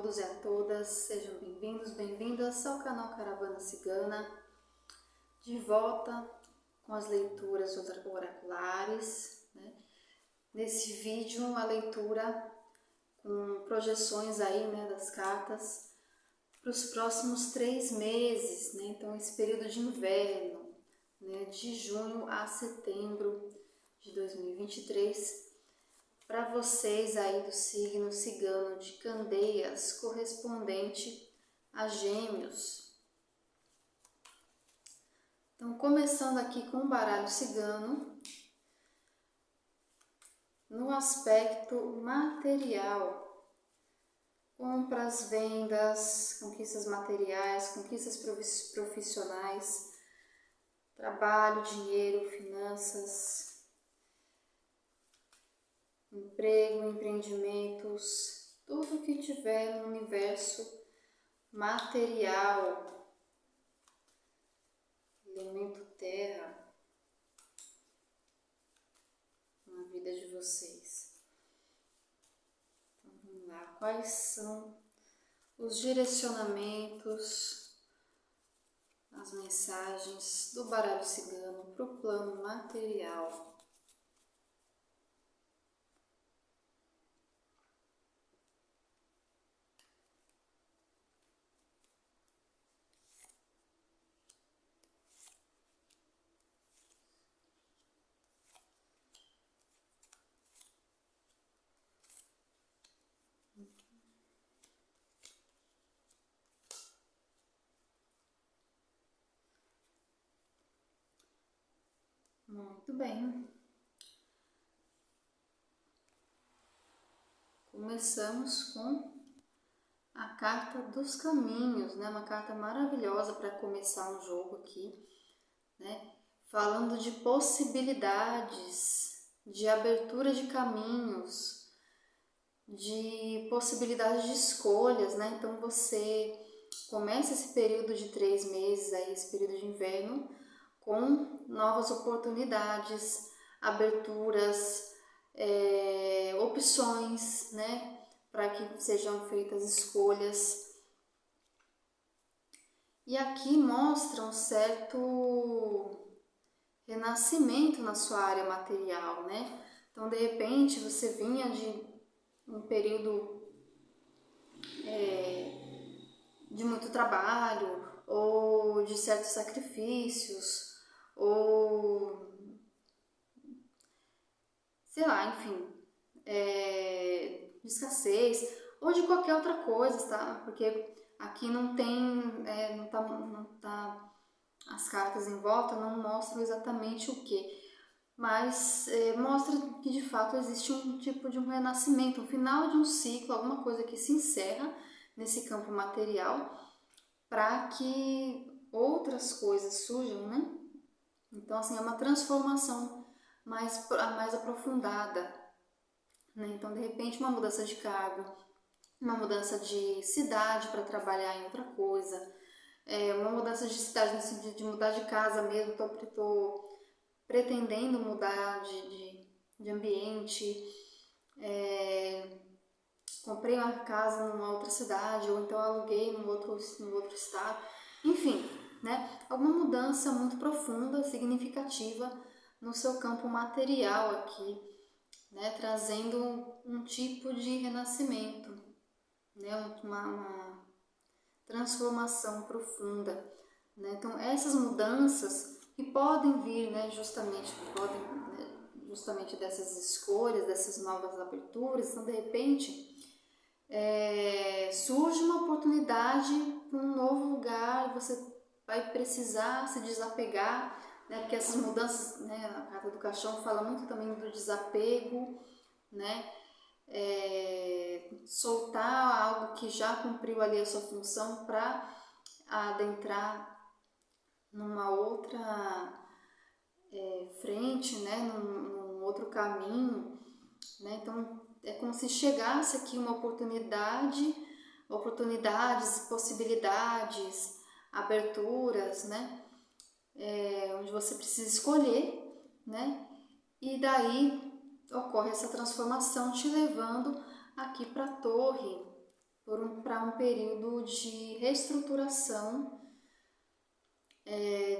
todos e a todas, sejam bem-vindos, bem-vindas ao canal Caravana Cigana, de volta com as leituras oraculares, né? Nesse vídeo, a leitura com projeções aí, né, das cartas para os próximos 3 meses, né? Então, esse período de inverno, né, de junho a setembro de 2023, para vocês aí do signo cigano de Candeias, correspondente a Gêmeos. Então, começando aqui com o baralho cigano, no aspecto material, compras, vendas, conquistas materiais, conquistas profissionais, trabalho, dinheiro, finanças, emprego, empreendimentos, tudo que tiver no universo material, elemento terra, na vida de vocês. Então vamos lá, quais são os direcionamentos, as mensagens do baralho cigano para o plano material? Muito bem. Começamos com a carta dos caminhos, né? Uma carta maravilhosa para começar um jogo aqui, né? Falando de possibilidades, de abertura de caminhos, de possibilidades de escolhas, né? Então você começa esse período de 3 meses, aí, esse período de inverno, com novas oportunidades, aberturas, opções, né? Para que sejam feitas escolhas. E aqui mostra um certo renascimento na sua área material, né? Então, de repente, você vinha de um período de muito trabalho, ou de certos sacrifícios, ou sei lá, enfim, de escassez, ou de qualquer outra coisa, tá? Porque aqui não tem, não tá, as cartas em volta não mostram exatamente o que, mas mostra que de fato existe um tipo de um renascimento, um final de um ciclo, alguma coisa que se encerra nesse campo material para que outras coisas surjam, né? Então, assim, é uma transformação mais aprofundada, né? Então, de repente, uma mudança de cargo, uma mudança de cidade para trabalhar em outra coisa, uma mudança de cidade no sentido de mudar de casa mesmo, estou pretendendo mudar de ambiente, comprei uma casa numa outra cidade, ou então aluguei no outro estado, enfim, né? Alguma mudança muito profunda, significativa no seu campo material aqui, né? Trazendo um tipo de renascimento, né? Uma transformação profunda, né? Então essas mudanças que podem vir, né? Justamente dessas escolhas, dessas novas aberturas, então de repente surge uma oportunidade para um novo lugar, você vai precisar se desapegar, né? Porque essas mudanças, né? A carta do caixão fala muito também do desapego, né? Soltar algo que já cumpriu ali a sua função para adentrar numa outra frente, né? Num outro caminho, né? Então é como se chegasse aqui uma oportunidades, possibilidades, aberturas, né? Onde você precisa escolher, né? E daí ocorre essa transformação te levando aqui para a torre, para um período de reestruturação,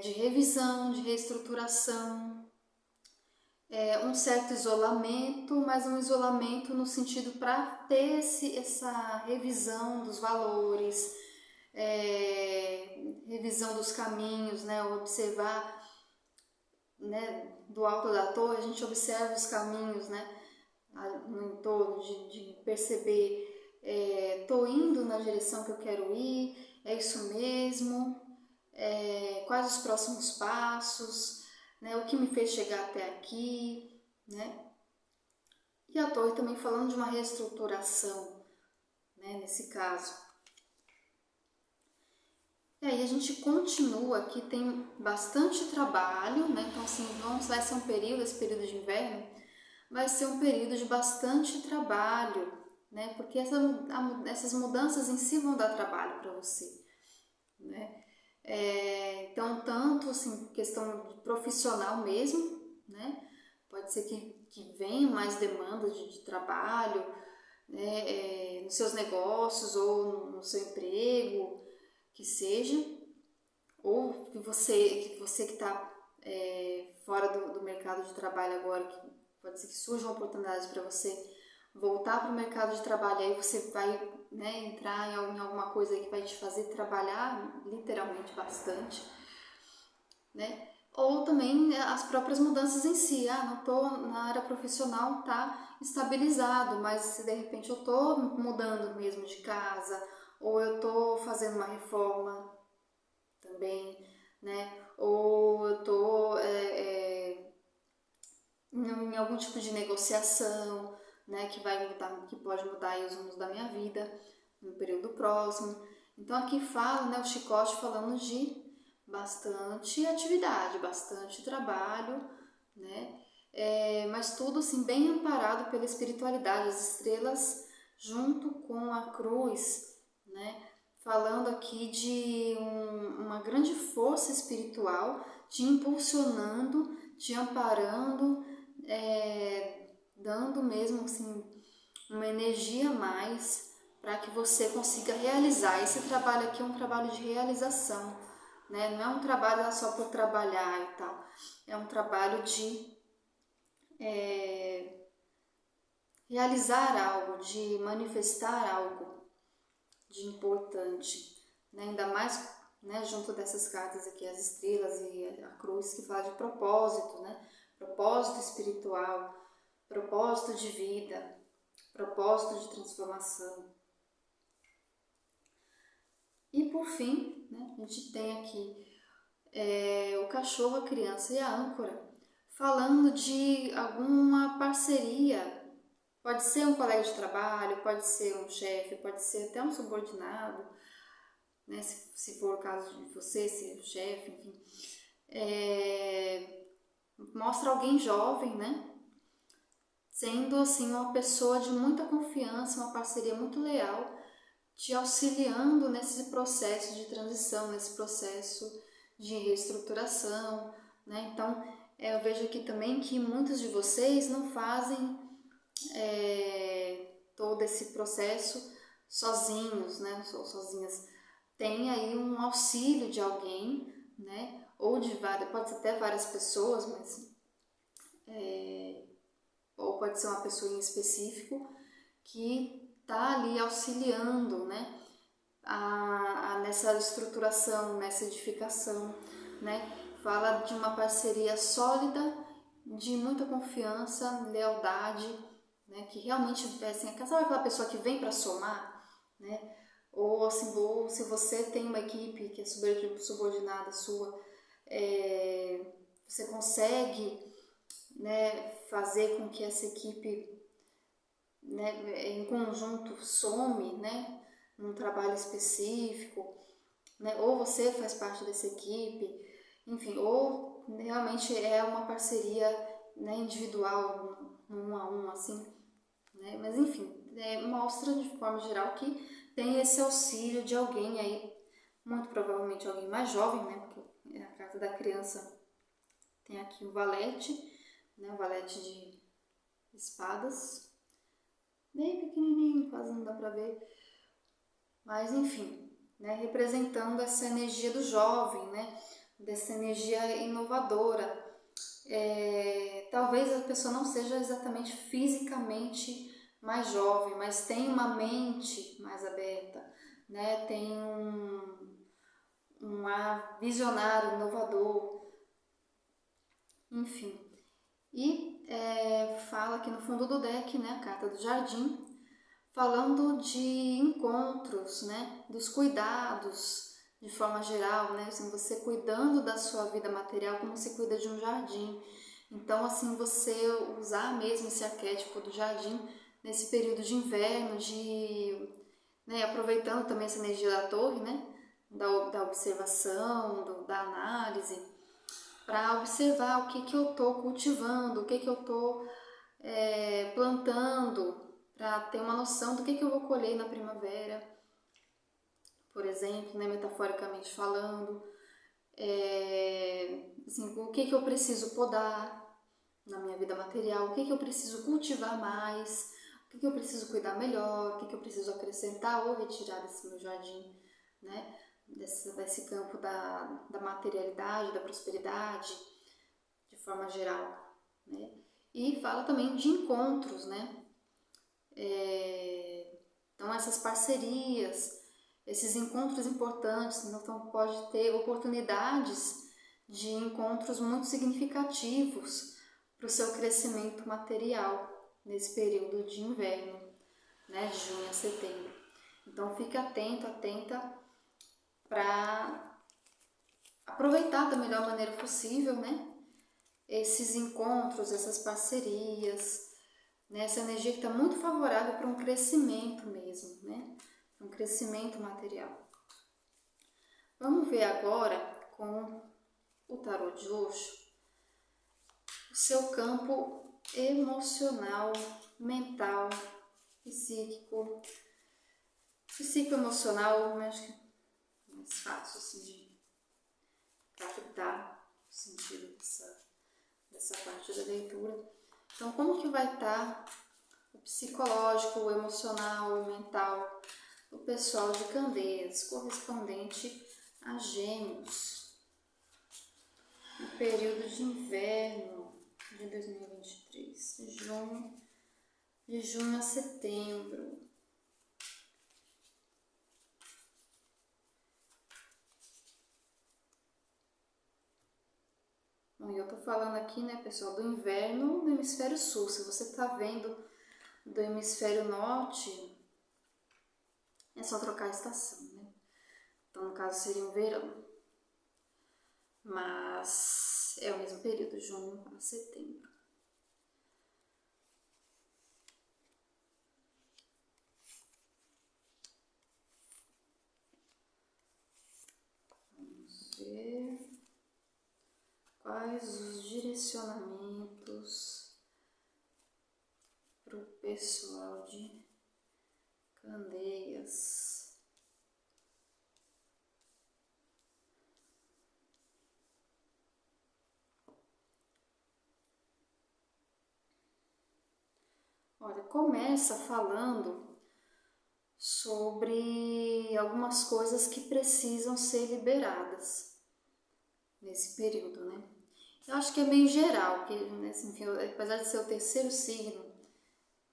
de revisão, de reestruturação, um certo isolamento, mas um isolamento no sentido para ter essa revisão dos valores, revisão dos caminhos, né? Observar, né? Do alto da torre a gente observa os caminhos, né? No entorno, de perceber, tô indo na direção que eu quero ir, é isso mesmo, quais os próximos passos, né? O que me fez chegar até aqui, né? E a torre também falando de uma reestruturação, né? Nesse caso. E aí a gente continua aqui, tem bastante trabalho, né? Então assim, vai ser um período, esse período de inverno, vai ser um período de bastante trabalho, né? Porque essas mudanças em si vão dar trabalho para você, né? Então, tanto assim, questão profissional mesmo, né? Pode ser que venha mais demanda de trabalho, né? Nos seus negócios ou no seu emprego, que seja, ou que você que está fora do mercado de trabalho agora, que pode ser que surjam oportunidades para você voltar para o mercado de trabalho, aí você vai, né, entrar em alguma coisa que vai te fazer trabalhar literalmente bastante, né? Ou também as próprias mudanças em si. Não estou na área profissional, tá estabilizado, mas se de repente eu estou mudando mesmo de casa, ou eu estou fazendo uma reforma também, né? Ou eu estou em algum tipo de negociação, né, que pode mudar aí os rumos da minha vida no período próximo. Então aqui fala, né, o chicote falando de bastante atividade, bastante trabalho, né, mas tudo assim bem amparado pela espiritualidade, as estrelas junto com a cruz, né, falando aqui de uma grande força espiritual te impulsionando, te amparando, dando mesmo assim uma energia a mais para que você consiga realizar. Esse trabalho aqui é um trabalho de realização, né? Não é um trabalho só por trabalhar e tal, é um trabalho de realizar algo, de manifestar algo de importante, né? Ainda mais, né, junto dessas cartas aqui, as estrelas e a cruz, que fala de propósito, né? Propósito espiritual, propósito de vida, propósito de transformação. E por fim, né, a gente tem aqui o cachorro, a criança e a âncora, falando de alguma parceria. Pode ser um colega de trabalho, pode ser um chefe, pode ser até um subordinado, né, se for o caso de você ser o chefe, enfim. Mostra alguém jovem, né? Sendo assim uma pessoa de muita confiança, uma parceria muito leal, te auxiliando nesse processo de transição, nesse processo de reestruturação, né? Então, eu vejo aqui também que muitos de vocês não fazem todo esse processo sozinhos, né? Ou sozinhas. Tem aí um auxílio de alguém, né? Ou de várias, pode ser até várias pessoas, mas ou pode ser uma pessoa em específico que está ali auxiliando, né, nessa estruturação, nessa edificação, né? Fala de uma parceria sólida, de muita confiança, lealdade, né? Que realmente, assim, sabe aquela pessoa que vem para somar, né? Ou assim, se você tem uma equipe que é subordinada sua, você consegue, né, fazer com que essa equipe, né, em conjunto some, né, num trabalho específico, né, ou você faz parte dessa equipe, enfim, ou realmente é uma parceria, né, individual, um a um, assim, né, mas enfim, mostra de forma geral que tem esse auxílio de alguém aí, muito provavelmente alguém mais jovem, né, porque a carta da criança tem aqui o valete, né, o valete de espadas, bem pequenininho, quase não dá pra ver, Mas enfim, né, representando essa energia do jovem, né, dessa energia inovadora. Talvez a pessoa não seja exatamente fisicamente mais jovem, mas tem uma mente mais aberta, né, tem um ar visionário, inovador, enfim. E fala aqui no fundo do deck, né, a carta do jardim, falando de encontros, né, dos cuidados de forma geral, né, assim, você cuidando da sua vida material como você cuida de um jardim. Então, assim, você usar mesmo esse arquétipo do jardim nesse período de inverno, né, aproveitando também essa energia da torre, né, da observação, da análise, para observar o que eu estou cultivando, o que eu estou plantando, para ter uma noção do que eu vou colher na primavera, por exemplo, né, metaforicamente falando, assim, o que eu preciso podar na minha vida material, o que eu preciso cultivar mais, o que eu preciso cuidar melhor, o que eu preciso acrescentar ou retirar desse meu jardim, né, desse campo da materialidade, da prosperidade, de forma geral, né. E fala também de encontros, né, então essas parcerias, esses encontros importantes, então pode ter oportunidades de encontros muito significativos para o seu crescimento material nesse período de inverno, né, de junho a setembro. Então fique atento, atenta para aproveitar da melhor maneira possível, né, esses encontros, essas parcerias, né, essa energia que está muito favorável para um crescimento mesmo, né, um crescimento material. Vamos ver agora com o tarô de Osho o seu campo emocional, mental, psicoemocional, acho que é mais fácil assim, de captar o sentido dessa parte da leitura. Então, como que vai estar o psicológico, o emocional, o mental do pessoal de Candeias, correspondente a Gêmeos, no período de inverno de 2023, de junho a setembro. Bom, eu tô falando aqui, né, pessoal, do inverno no hemisfério sul. Se você tá vendo do hemisfério norte, é só trocar a estação, né? Então, no caso, seria um verão. Mas é o mesmo período, junho a setembro. Vamos ver quais os direcionamentos para o pessoal de Candeias. Olha, começa falando sobre algumas coisas que precisam ser liberadas nesse período, né? Eu acho que é meio geral, porque, né, assim, apesar de ser o terceiro signo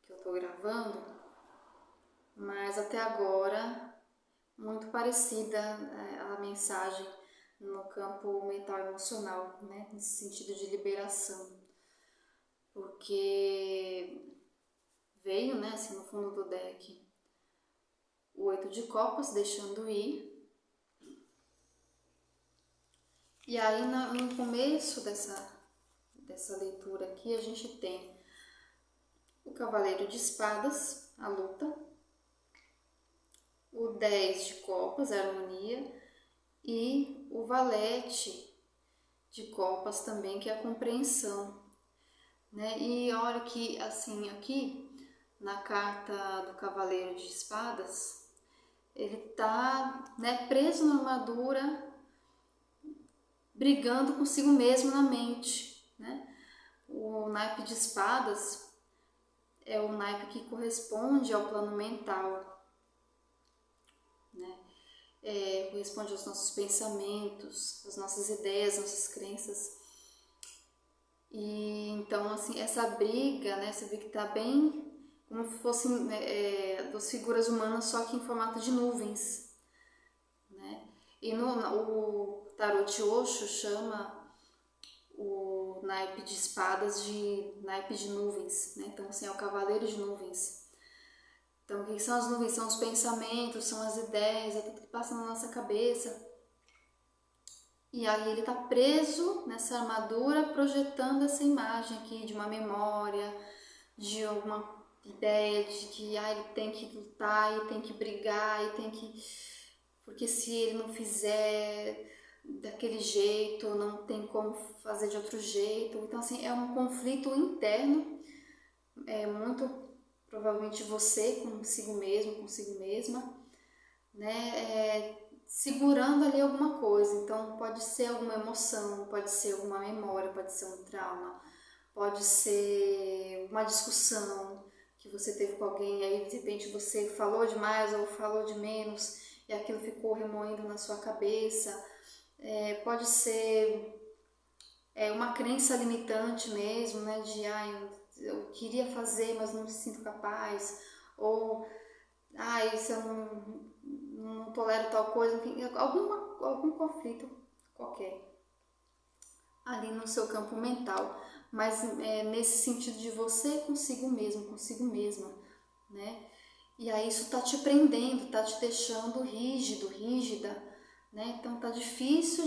que eu tô gravando, mas até agora muito parecida a mensagem no campo mental e emocional, né? Nesse sentido de liberação, porque veio, né, assim, no fundo do deck, o 8 de copas, deixando ir. E aí, no começo dessa leitura aqui, a gente tem o cavaleiro de espadas, a luta, o 10 de copas, a harmonia, e o valete de copas também, que é a compreensão, né? E olha que, assim, aqui, na carta do cavaleiro de espadas, ele tá, né, preso na armadura, brigando consigo mesmo na mente, né? O naipe de espadas é o naipe que corresponde ao plano mental, né? Corresponde aos nossos pensamentos, às nossas ideias, nossas crenças. E então, assim, essa briga, né, você vê que tá bem como se fossem duas figuras humanas, só que em formato de nuvens, né? E o tarot de Osho chama o naipe de espadas de naipe de nuvens, né? Então, assim, é o cavaleiro de nuvens. Então, o que são as nuvens? São os pensamentos, são as ideias, é tudo que passa na nossa cabeça. E aí ele está preso nessa armadura, projetando essa imagem aqui de uma memória, de alguma ideia de que ele tem que lutar, e tem que brigar, e tem que... Porque se ele não fizer daquele jeito, não tem como fazer de outro jeito. Então, assim, é um conflito interno, muito provavelmente você consigo mesmo, consigo mesma, né? Segurando ali alguma coisa. Então pode ser alguma emoção, pode ser alguma memória, pode ser um trauma, pode ser uma discussão que você teve com alguém, aí de repente você falou demais ou falou de menos e aquilo ficou remoendo na sua cabeça. Pode ser uma crença limitante mesmo, né, de eu queria fazer, mas não me sinto capaz, ou isso eu não tolero tal coisa, enfim, algum conflito qualquer ali no seu campo mental, mas nesse sentido de você consigo mesmo, consigo mesma, né? E aí isso tá te prendendo, tá te deixando rígido, rígida, né? Então tá difícil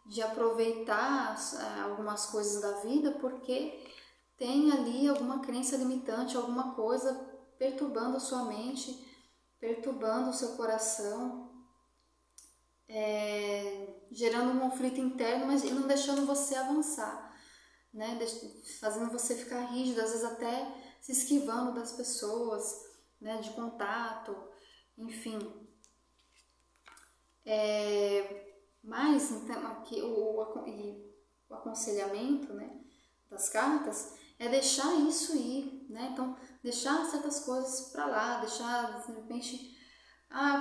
de aproveitar algumas coisas da vida porque tem ali alguma crença limitante, alguma coisa perturbando a sua mente, perturbando o seu coração, gerando um conflito interno, mas não deixando você avançar, né? Fazendo você ficar rígido, às vezes até se esquivando das pessoas, né? De contato, enfim. Mas então, aqui o aconselhamento, né, das cartas é deixar isso ir, né? Então, deixar certas coisas para lá, deixar, de repente,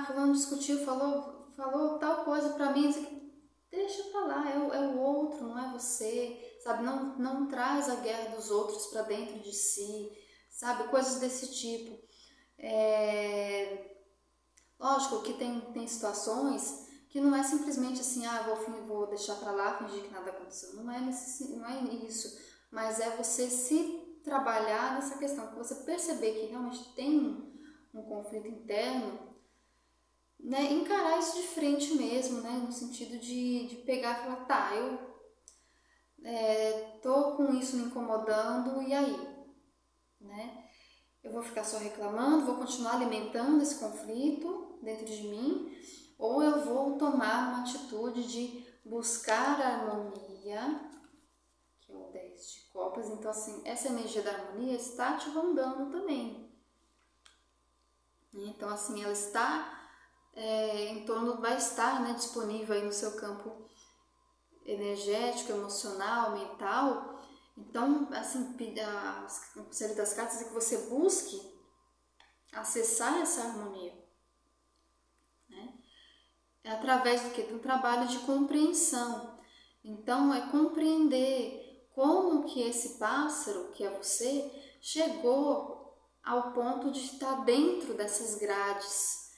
fulano discutiu, falou tal coisa para mim, deixa para lá, é o outro, não é você, sabe? Não traz a guerra dos outros para dentro de si, sabe? Coisas desse tipo. Lógico que tem situações que não é simplesmente assim, vou deixar para lá, fingir que nada aconteceu. Não é isso, mas é você se trabalhar nessa questão, que você perceber que realmente tem um conflito interno, né? Encarar isso de frente mesmo, né? No sentido de pegar e falar, eu tô com isso me incomodando, e aí? Né? Eu vou ficar só reclamando, vou continuar alimentando esse conflito dentro de mim, ou eu vou tomar uma atitude de buscar a harmonia, que é o 10 de copas. Então, assim, essa energia da harmonia está te rondando também. Então, assim, ela está vai estar, né, disponível aí no seu campo energético, emocional, mental. Então, assim, o conselho das cartas é que você busque acessar essa harmonia, né? É através do quê? Do trabalho de compreensão. Então, é compreender como que esse pássaro, que é você, chegou ao ponto de estar dentro dessas grades,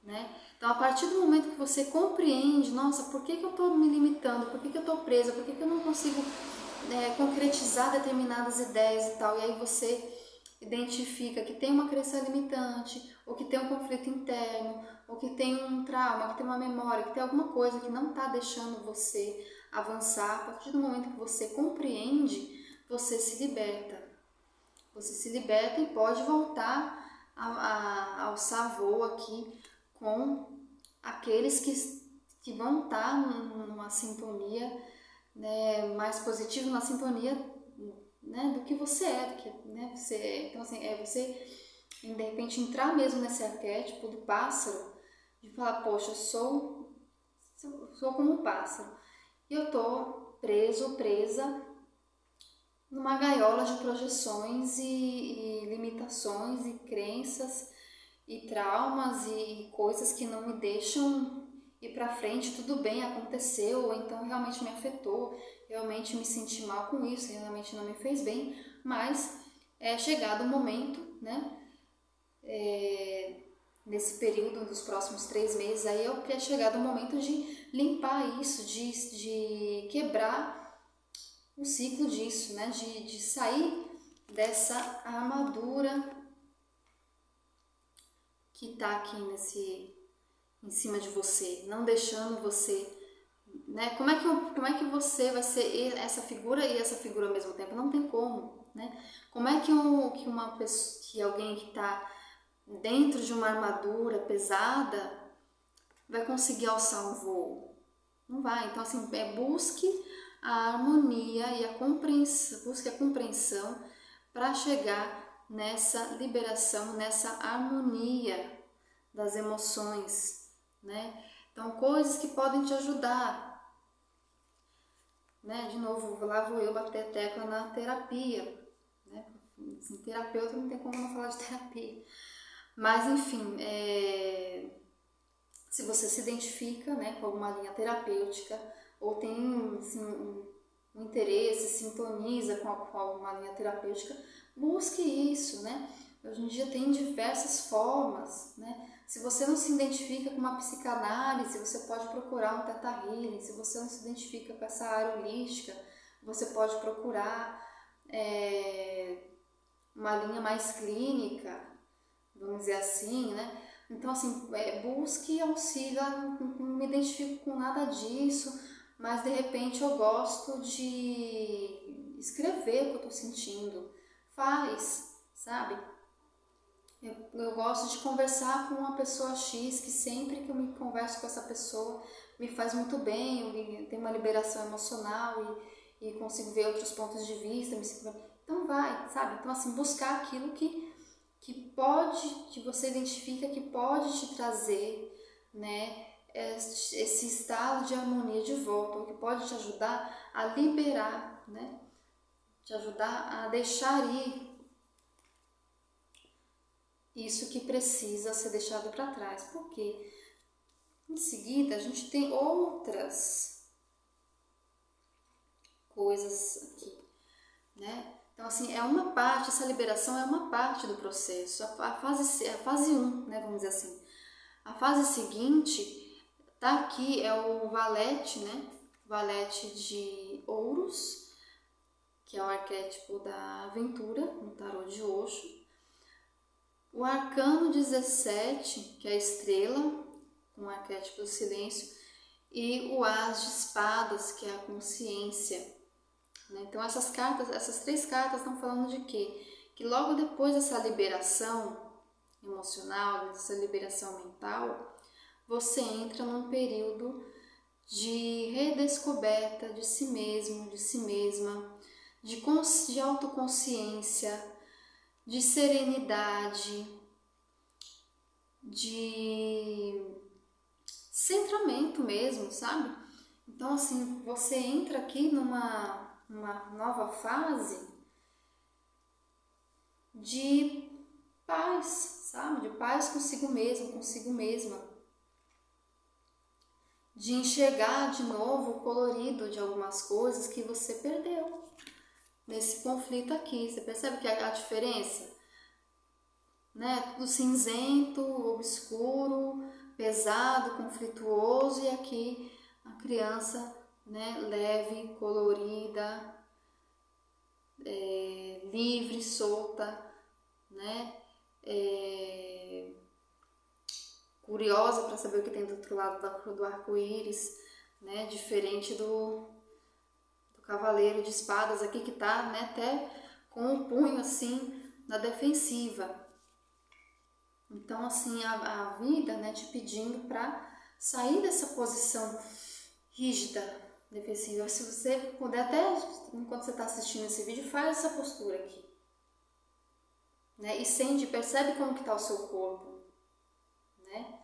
né? Então, a partir do momento que você compreende, nossa, por que eu estou me limitando? Por que eu estou presa? Por que eu não consigo concretizar determinadas ideias e tal? E aí você identifica que tem uma crença limitante, ou que tem um conflito interno, ou que tem um trauma, que tem uma memória, que tem alguma coisa que não está deixando você avançar. A partir do momento que você compreende, você se liberta. Você se liberta e pode voltar a alçar voo aqui com aqueles que vão estar numa sintonia, né, mais positiva, numa sintonia, né, do que você né, você é. Então, assim, você de repente entrar mesmo nesse arquétipo do pássaro, de falar, poxa, eu sou como um pássaro e eu tô presa numa gaiola de projeções e limitações e crenças e traumas e coisas que não me deixam ir pra frente. Tudo bem, aconteceu, ou então realmente me afetou, realmente me senti mal com isso, realmente não me fez bem, mas é chegado o momento, né? Nesse período dos próximos 3 meses aí é chegado o momento de limpar isso, de quebrar o ciclo disso, né? De sair dessa armadura que tá aqui em cima de você, não deixando você, né? Como é que você vai ser essa figura e essa figura ao mesmo tempo? Não tem como, né? Como é que uma pessoa, que alguém que está dentro de uma armadura pesada vai conseguir alçar um voo? Não vai. Então, assim, busque a harmonia e a compreensão, busque a compreensão para chegar nessa liberação, nessa harmonia das emoções, né? Então, coisas que podem te ajudar, né? De novo, lá vou eu bater a tecla na terapia, né? Assim, terapeuta não tem como não falar de terapia. Mas, enfim, se você se identifica, né, com alguma linha terapêutica ou tem assim, um interesse, sintoniza com alguma linha terapêutica, busque isso, né? Hoje em dia tem diversas formas, né? Se você não se identifica com uma psicanálise, você pode procurar um Theta Healing. Se você não se identifica com essa área holística, você pode procurar uma linha mais clínica, vamos dizer assim, né? Então, assim, busque auxílio. Não me identifico com nada disso, mas de repente eu gosto de escrever o que eu tô sentindo. Faz, sabe? Eu gosto de conversar com uma pessoa X, que sempre que eu me converso com essa pessoa me faz muito bem, eu tenho uma liberação emocional e consigo ver outros pontos de vista. Então vai, sabe? Então, assim, buscar aquilo que você identifica que pode te trazer, né, esse estado de harmonia de volta, ou que pode te ajudar a liberar, né, te ajudar a deixar ir isso que precisa ser deixado para trás, porque em seguida a gente tem outras coisas aqui, né? Então, assim, é uma parte, essa liberação é uma parte do processo, a fase 1, né, vamos dizer assim. A fase seguinte, tá aqui, é o valete, né? Valete de ouros, que é o arquétipo da aventura, no tarô de Osho. O arcano 17, que é a estrela, com o arquétipo do silêncio. E o as de espadas, que é a consciência. Né? Então, essas 3 cartas estão falando de quê? Que logo depois dessa liberação emocional, dessa liberação mental, você entra num período de redescoberta de si mesmo, de si mesma, de autoconsciência, de serenidade, de centramento mesmo, sabe? Então, assim, você entra aqui numa nova fase de paz, sabe? De paz consigo mesmo, consigo mesma. De enxergar de novo o colorido de algumas coisas que você perdeu nesse conflito aqui. Você percebe que a diferença? Né? Tudo cinzento, obscuro, pesado, conflituoso, e aqui a criança, né, leve, colorida, livre, solta, né? Curiosa para saber o que tem do outro lado do arco-íris, né? Diferente do cavaleiro de espadas aqui, que tá, né, até com o punho assim na defensiva. Então, assim, a vida, né, te pedindo para sair dessa posição rígida, defensiva. Se você puder, até enquanto você está assistindo esse vídeo, faz essa postura aqui, né? E sente, percebe como que está o seu corpo, né?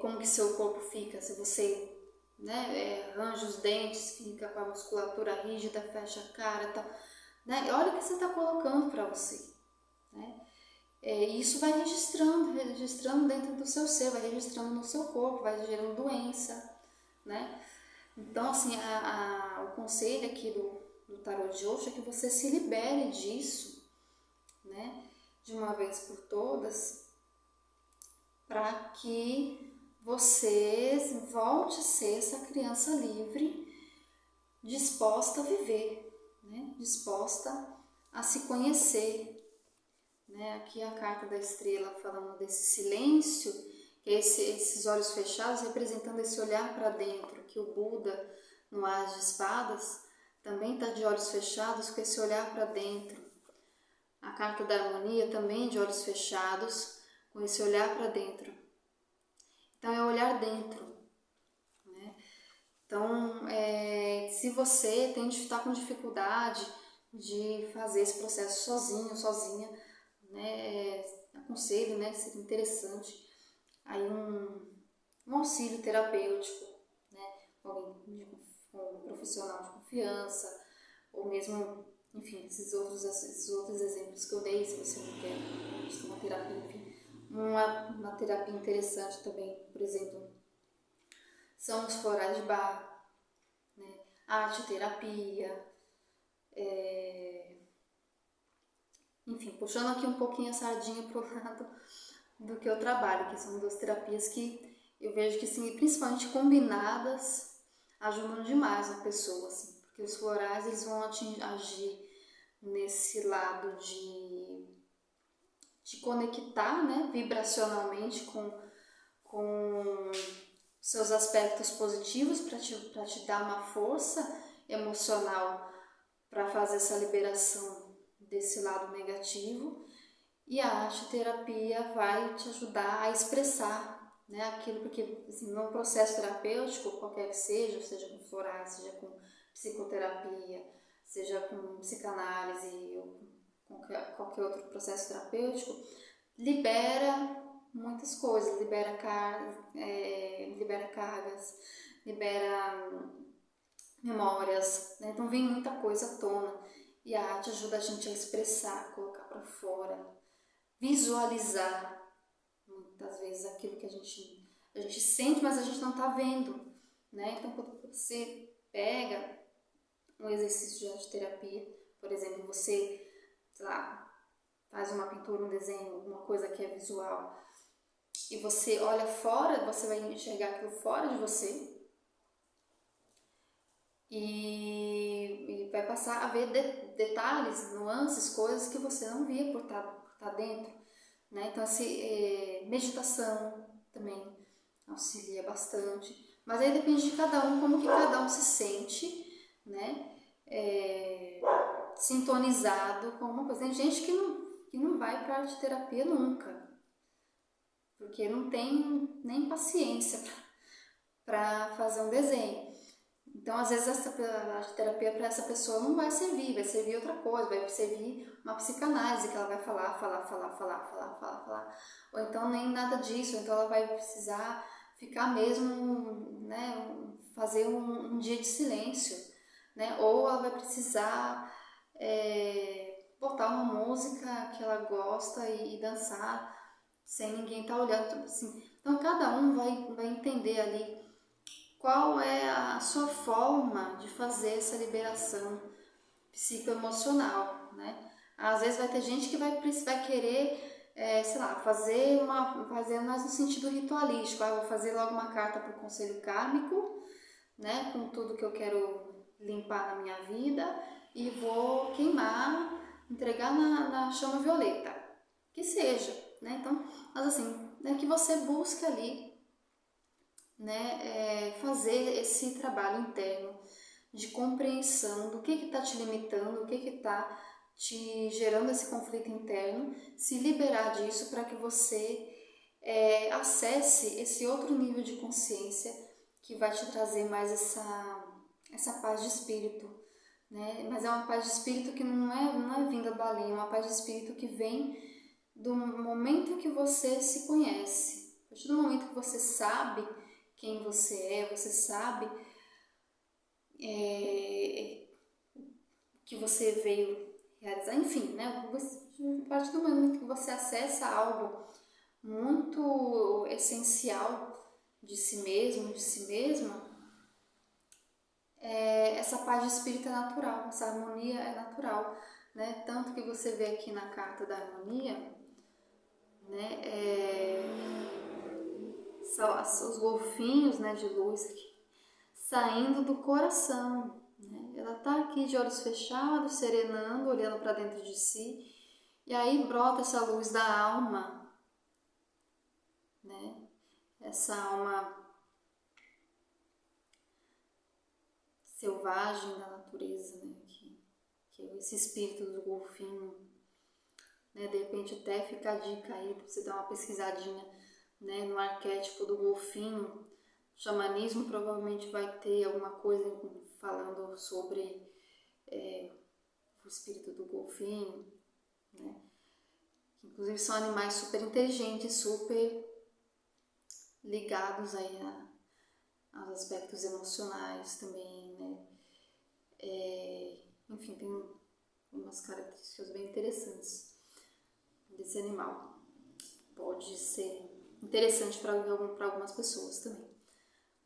Como que seu corpo fica, se você, né, arranja os dentes, fica com a musculatura rígida, fecha a cara, tá, né? Olha o que você está colocando para você, né? E isso vai registrando dentro do seu ser, vai registrando no seu corpo, vai gerando doença, né? Então, assim, o conselho aqui do tarô de hoje é que você se libere disso, né? De uma vez por todas, para que você volte a ser essa criança livre, disposta a viver, né? Disposta a se conhecer, né? Aqui a carta da estrela falando desse silêncio, que é esses olhos fechados representando esse olhar para dentro, que o Buda no As de Espadas também está de olhos fechados com esse olhar para dentro. A carta da harmonia também de olhos fechados com esse olhar para dentro. Então é olhar dentro, né? Então, se você está com dificuldade de fazer esse processo sozinho, sozinha, né, aconselho, né, seria interessante aí um auxílio terapêutico, né, com um profissional de confiança, ou mesmo, enfim, esses outros exemplos que eu dei, se você não quer uma terapia, enfim, uma terapia interessante também, por exemplo, são os florais de Bach, né, arte terapia, enfim, puxando aqui um pouquinho a sardinha pro lado do que eu trabalho, que são duas terapias que eu vejo que, sim, principalmente combinadas, ajudam demais a pessoa, assim, porque os florais eles vão agir nesse lado de conectar, né, vibracionalmente com seus aspectos positivos para te dar uma força emocional para fazer essa liberação desse lado negativo, e a arte terapia vai te ajudar a expressar, né, aquilo, porque assim, num processo terapêutico, qualquer que seja com florais, seja com psicoterapia, seja com psicanálise ou com qualquer outro processo terapêutico, libera muitas coisas, libera cargas, libera memórias, né? Então vem muita coisa à tona e a arte ajuda a gente a expressar, colocar para fora, visualizar muitas vezes aquilo que a gente sente, mas a gente não está vendo, né? Então quando você pega um exercício de arte terapia, por exemplo, você, sei lá, faz uma pintura, um desenho, alguma coisa que é visual, e você olha fora, você vai enxergar aquilo fora de você e vai passar a ver detalhes, nuances, coisas que você não via por estar dentro, né? Então, assim, meditação também auxilia bastante, mas aí depende de cada um, como que cada um se sente, né? Sintonizado com uma coisa. Tem gente que não vai para arte terapia nunca, porque não tem nem paciência para fazer um desenho. Então, às vezes, a arte terapia para essa pessoa não vai servir outra coisa, vai servir uma psicanálise que ela vai falar. Ou então nem nada disso, então ela vai precisar ficar mesmo, né, fazer um dia de silêncio, né? Ou ela vai precisar botar uma música que ela gosta e dançar sem ninguém estar olhando, assim. Então cada um vai entender ali qual é a sua forma de fazer essa liberação psicoemocional, né? Às vezes vai ter gente que vai querer, sei lá, fazer mais no sentido ritualístico. Eu vou fazer logo uma carta para o conselho kármico, né? Com tudo que eu quero limpar na minha vida e vou queimar, entregar na chama violeta, que seja, né? Então, mas assim, é que você busca ali, né, fazer esse trabalho interno de compreensão do que está te limitando, o que está te gerando esse conflito interno, se liberar disso para que você acesse esse outro nível de consciência que vai te trazer mais essa paz de espírito, né? Mas é uma paz de espírito que não é vinda do além, é uma paz de espírito que vem do momento que você se conhece. A partir do momento que você sabe quem você é, você sabe que você veio realizar. Enfim, né? A partir do momento que você acessa algo muito essencial de si mesmo, de si mesma, essa paz de espírito é natural, essa harmonia é natural, né? Tanto que você vê aqui na carta da harmonia, né? Os golfinhos, né, de luz aqui, saindo do coração, né? Ela tá aqui de olhos fechados, serenando, olhando para dentro de si, e aí brota essa luz da alma, né? Essa alma selvagem da natureza, né? Que é esse espírito do golfinho, né? De repente até fica a dica aí para você dar uma pesquisadinha, né? No arquétipo do golfinho. O xamanismo provavelmente vai ter alguma coisa falando sobre o espírito do golfinho, né? Inclusive são animais super inteligentes, super ligados aí aos aspectos emocionais também, né? Enfim, tem umas características bem interessantes desse animal. Pode ser interessante para algumas pessoas também,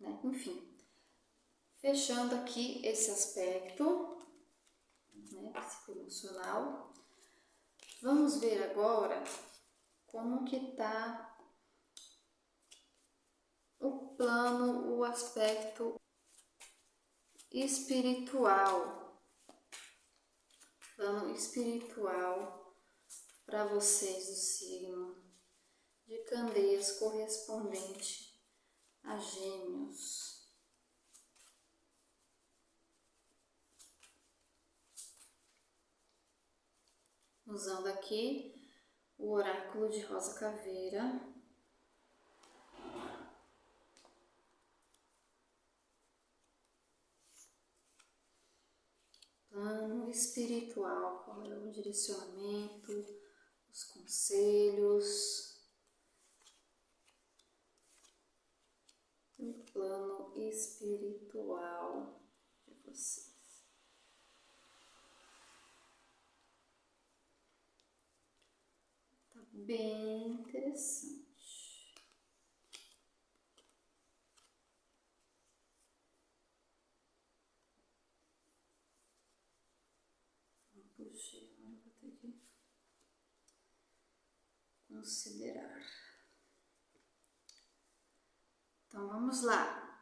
né? Enfim, fechando aqui esse aspecto, né, psicoemocional, vamos ver agora como que tá o plano, o aspecto espiritual. Plano espiritual para vocês do signo de Candeias correspondente a Gêmeos. Usando aqui o oráculo de Rosa Caveira. Plano espiritual, qual é o direcionamento, os conselhos. O plano espiritual de vocês. Tá bem interessante. Puxei, agora vou ter que considerar. Então vamos lá.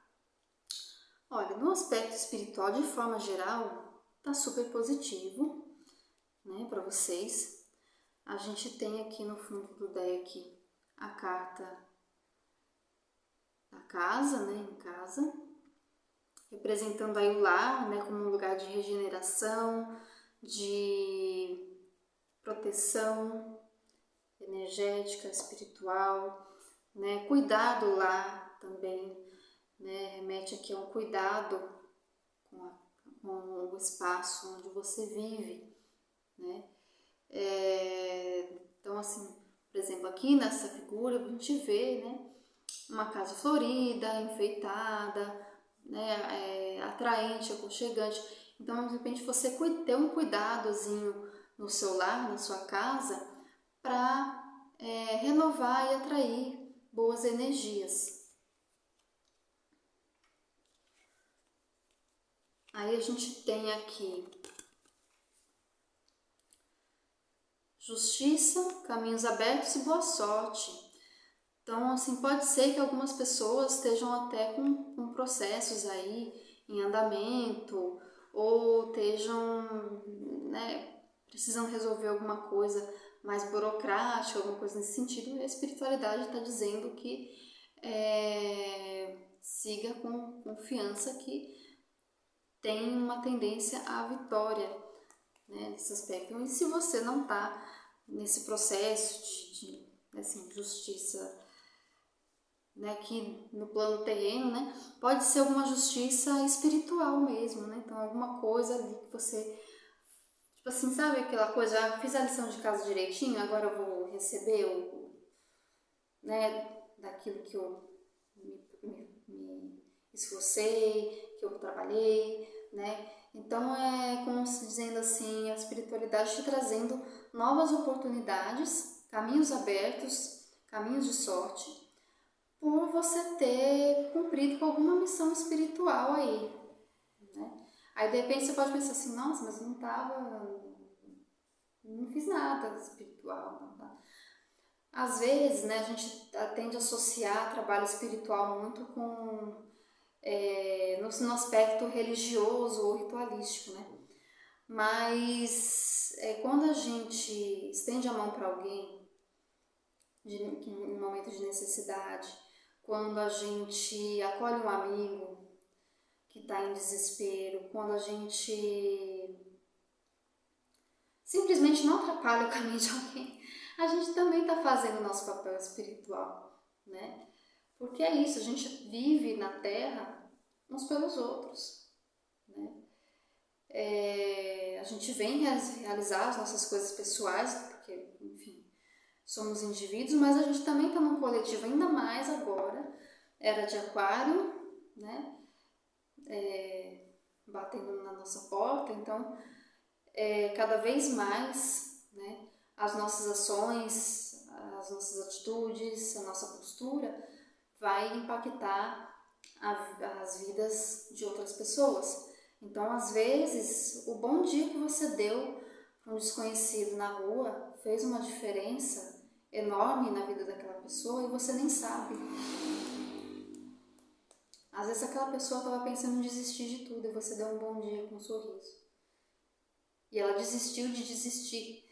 Olha, no aspecto espiritual, de forma geral, tá super positivo, né, para vocês. A gente tem aqui no fundo do deck a carta da casa, né, em casa, representando aí o lar, né, como um lugar de regeneração, de proteção energética, espiritual, né, cuidado lá também, né, remete aqui a um cuidado com o espaço onde você vive, né. Então, assim, por exemplo, aqui nessa figura a gente vê, né, uma casa florida, enfeitada, né, atraente, aconchegante. Então, de repente, você ter um cuidadozinho no seu lar, na sua casa, para renovar e atrair boas energias. Aí a gente tem aqui justiça, caminhos abertos e boa sorte. Então, assim, pode ser que algumas pessoas estejam até com processos aí em andamento ou estejam, né, precisam resolver alguma coisa mais burocrática, alguma coisa nesse sentido. E a espiritualidade está dizendo que siga com confiança que tem uma tendência à vitória, né, nesse aspecto. E se você não está nesse processo de assim, justiça, né, aqui no plano terreno, né, pode ser alguma justiça espiritual mesmo, né, então alguma coisa ali que você, tipo assim, sabe aquela coisa, já fiz a lição de casa direitinho, agora eu vou receber né, daquilo que eu me esforcei, que eu trabalhei, né, Então é como se dizendo assim, a espiritualidade te trazendo novas oportunidades, caminhos abertos, caminhos de sorte, por você ter cumprido com alguma missão espiritual aí, né? Aí de repente você pode pensar assim, nossa, mas eu não fiz nada espiritual, não, tá? Às vezes, né, a gente tende a associar trabalho espiritual muito com no aspecto religioso ou ritualístico, né? Mas quando a gente estende a mão para alguém em um momento de necessidade, quando a gente acolhe um amigo que está em desespero, quando a gente simplesmente não atrapalha o caminho de alguém, a gente também está fazendo o nosso papel espiritual, né? Porque é isso, a gente vive na Terra uns pelos outros, né? A gente vem realizar as nossas coisas pessoais, porque, enfim, somos indivíduos, mas a gente também está num coletivo, ainda mais agora, era de Aquário, né? Batendo na nossa porta, então, cada vez mais, né? As nossas ações, as nossas atitudes, a nossa postura vai impactar as vidas de outras pessoas. Então, às vezes, o bom dia que você deu para um desconhecido na rua fez uma diferença enorme na vida daquela pessoa e você nem sabe. Às vezes aquela pessoa estava pensando em desistir de tudo e você deu um bom dia com um sorriso. E ela desistiu de desistir.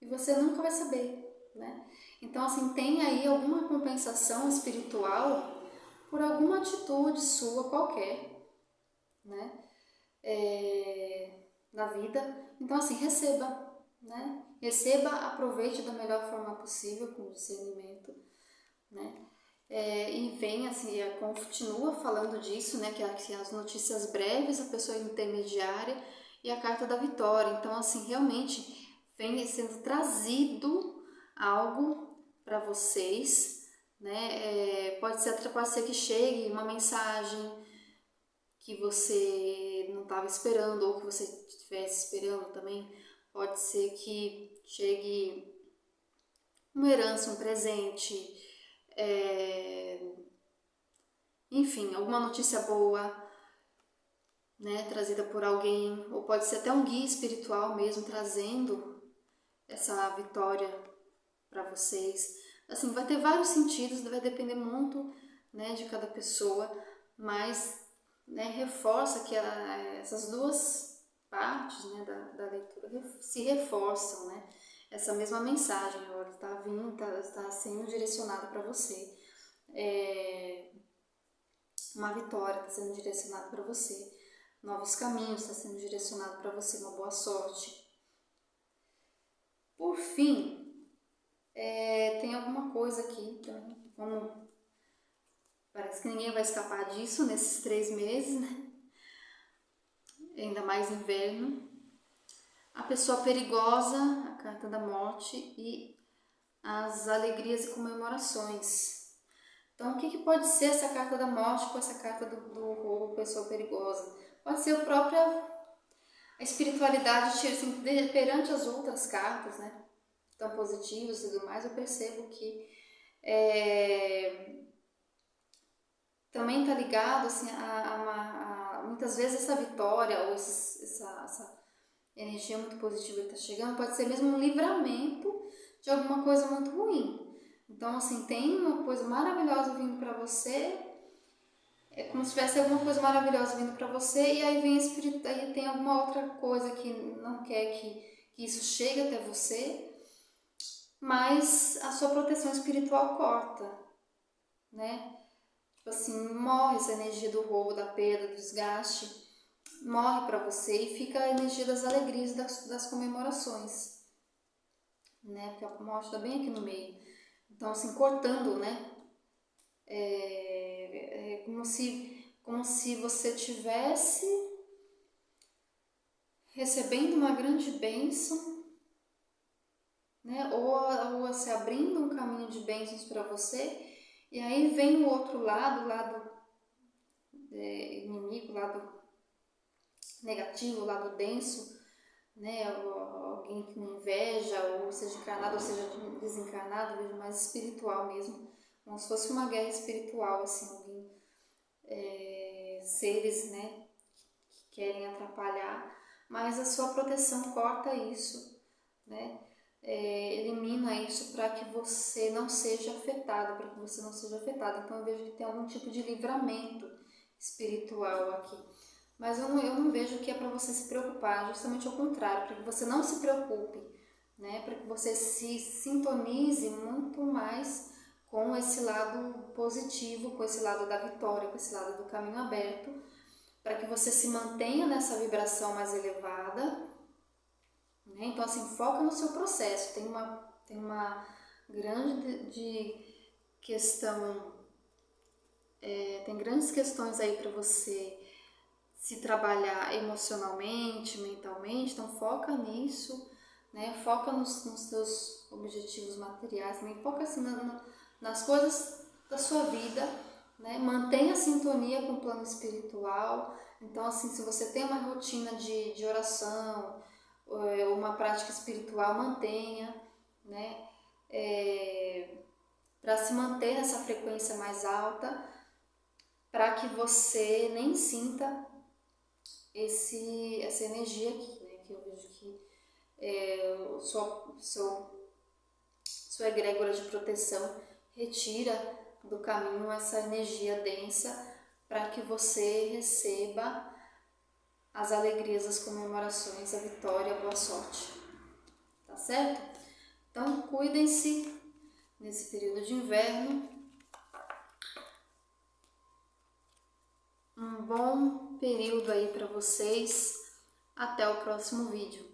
E você nunca vai saber, né? Então, assim, tem aí alguma compensação espiritual por alguma atitude sua qualquer, né? Na vida. Então, assim, receba, né? Receba, aproveite da melhor forma possível, com discernimento, né? E vem, assim, continua falando disso, né? Que as notícias breves, a pessoa intermediária e a carta da vitória. Então, assim, realmente vem sendo trazido algo para vocês, né? Pode ser que chegue uma mensagem que você não estava esperando ou que você estivesse esperando também. Pode ser que chegue uma herança, um presente, enfim, alguma notícia boa, né, trazida por alguém, ou pode ser até um guia espiritual mesmo trazendo essa vitória para vocês. Assim, vai ter vários sentidos, vai depender muito, né, de cada pessoa, mas, né, reforça que essas duas partes, né, da leitura se reforçam, né? Essa mesma mensagem agora está vindo, está sendo direcionada para você. Uma vitória está sendo direcionada para você. Novos caminhos está sendo direcionado para você, uma boa sorte. Por fim, tem alguma coisa aqui, então, parece que ninguém vai escapar disso nesses 3 meses, né? Ainda mais inverno. A pessoa perigosa, a carta da morte e as alegrias e comemorações. Então, o que pode ser essa carta da morte com essa carta do roubo, pessoa perigosa? Pode ser a espiritualidade assim, perante as outras cartas, né? Tão positivas e tudo mais, eu percebo que também está ligado assim, muitas vezes essa vitória ou essa energia muito positiva que está chegando pode ser mesmo um livramento de alguma coisa muito ruim. Então, assim, tem uma coisa maravilhosa vindo para você, é como se tivesse alguma coisa maravilhosa vindo para você e aí aí tem alguma outra coisa que não quer que isso chegue até você, mas a sua proteção espiritual corta, né? Tipo assim, morre essa energia do roubo, da perda, do desgaste, morre para você e fica a energia das alegrias, das comemorações, né? Porque a morte está bem aqui no meio. Então, assim, cortando, né? É como se você tivesse recebendo uma grande bênção, né? Ou se abrindo um caminho de bênçãos para você, e aí vem o outro lado, o lado inimigo, o lado negativo, o lado denso, né? Alguém com inveja, ou seja encarnado, ou seja desencarnado, eu vejo mais espiritual mesmo, como se fosse uma guerra espiritual, assim, alguém, seres, né, que querem atrapalhar, mas a sua proteção corta isso, né? Elimina isso para que você não seja afetado, para que você não seja afetado. Então eu vejo que tem algum tipo de livramento espiritual aqui. Mas eu não vejo que é para você se preocupar, justamente ao contrário, para que você não se preocupe, né? Para que você se sintonize muito mais com esse lado positivo, com esse lado da vitória, com esse lado do caminho aberto, para que você se mantenha nessa vibração mais elevada, né? Então, assim, foca no seu processo. Tem uma grande questão, tem grandes questões aí para você se trabalhar emocionalmente, mentalmente, então foca nisso, né? Foca nos seus objetivos materiais, também foca assim nas coisas da sua vida, né? Mantenha a sintonia com o plano espiritual. Então, assim, se você tem uma rotina de oração, uma prática espiritual, mantenha, né? Para se manter nessa frequência mais alta, para que você nem sinta essa energia aqui, né? Que eu vejo que sua egrégora de proteção retira do caminho essa energia densa para que você receba as alegrias, as comemorações, a vitória, a boa sorte. Tá certo? Então, cuidem-se nesse período de inverno. Um bom período aí para vocês. Até o próximo vídeo.